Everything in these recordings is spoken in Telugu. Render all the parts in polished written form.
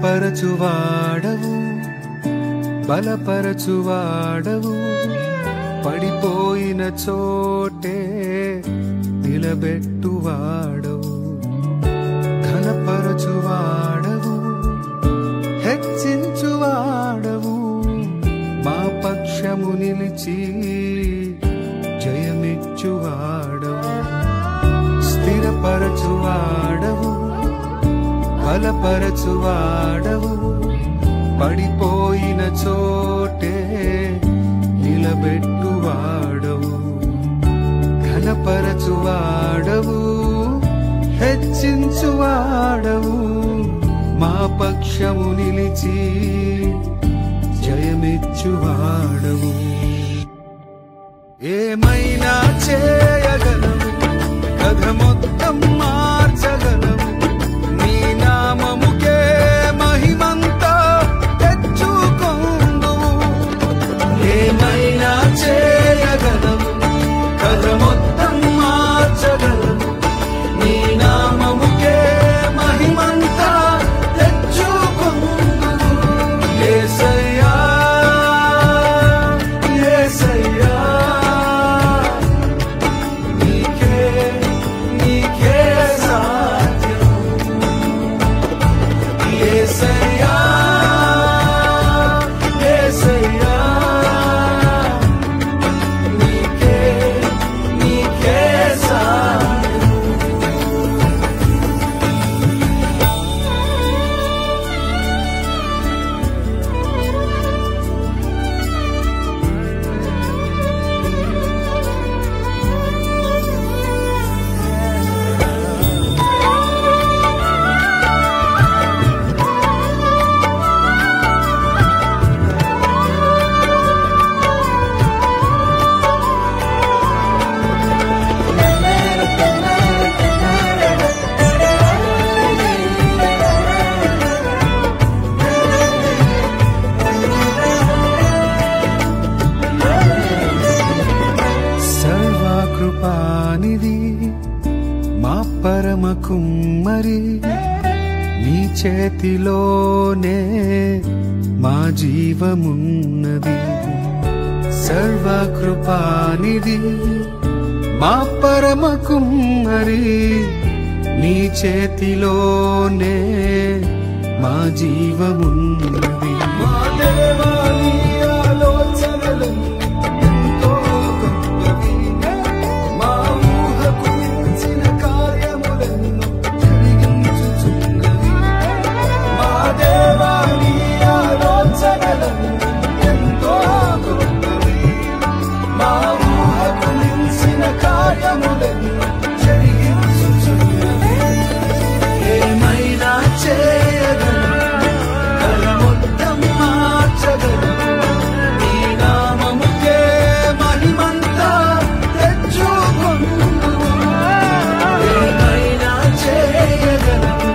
స్థిరపరచువాడవు బలపరచువాడవు పడిపోయిన చోటే నిలబెట్టువాడవు ఘనపరచువాడవు హెచ్చించువాడవు మా పక్షము నిలిచి జయమిచ్చువాడవు స్థిరపరచువాడవు బలపరచువాడవు పడిపోయిన చోటే నిలబెట్టువాడవు ఘనపరచువాడవు హెచ్చించువాడవు మా పక్షము నిలిచి జయమిచ్చువాడవు ఏమైనా చేయగలవు కథ మొత్తం మార్చగలవు నీ నామముకే మహిమంతా తెచ్చుకొందువు ఏమైనా చేయగలవు కథ మొత్తం మార్చగలవు నీ నామముకే మహిమంతా తెచ్చుకొందువు యేసయ్యా యేసయ్యా పరమ కుమ్మరి నీ చేతిలోనే మా జీవమున్నది సర్వకృపానిధి మా పరమ కుమ్మరి నీ చేతిలోనే మా జీవమున్నది మా దేవా నీ ఆలోచనలు ఏమైనా చేయగలవు మొత్తం మార్చగలవు నీ నామముకే మహిమంతా తెచ్చుకొందువు ఏమైనా చేయగలవు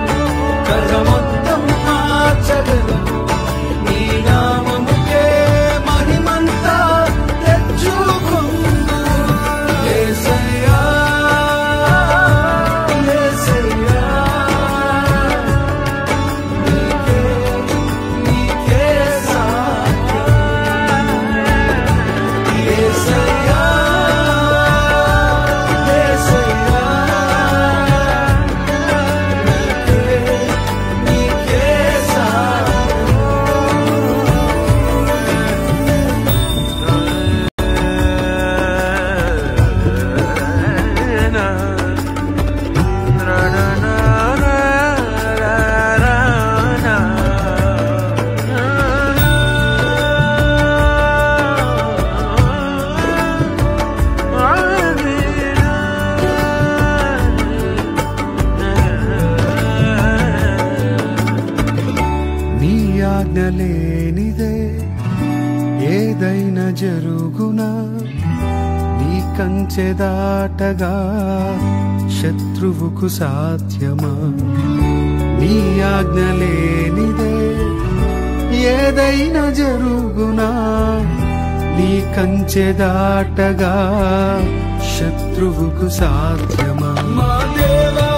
మొత్తం మార్చగలవు నీ నామముకే మహిమంతా తెచ్చుకొందువు యేసయ్యా లేనిదే ఏదైనా జరుగునా నీ కంచె దాటగా శత్రువుకు సాధ్యమా నీ ఆజ్ఞ లేనిదే ఏదైనా జరుగునా నీ కంచె దాటగా శత్రువుకు సాధ్యమా మా దేవా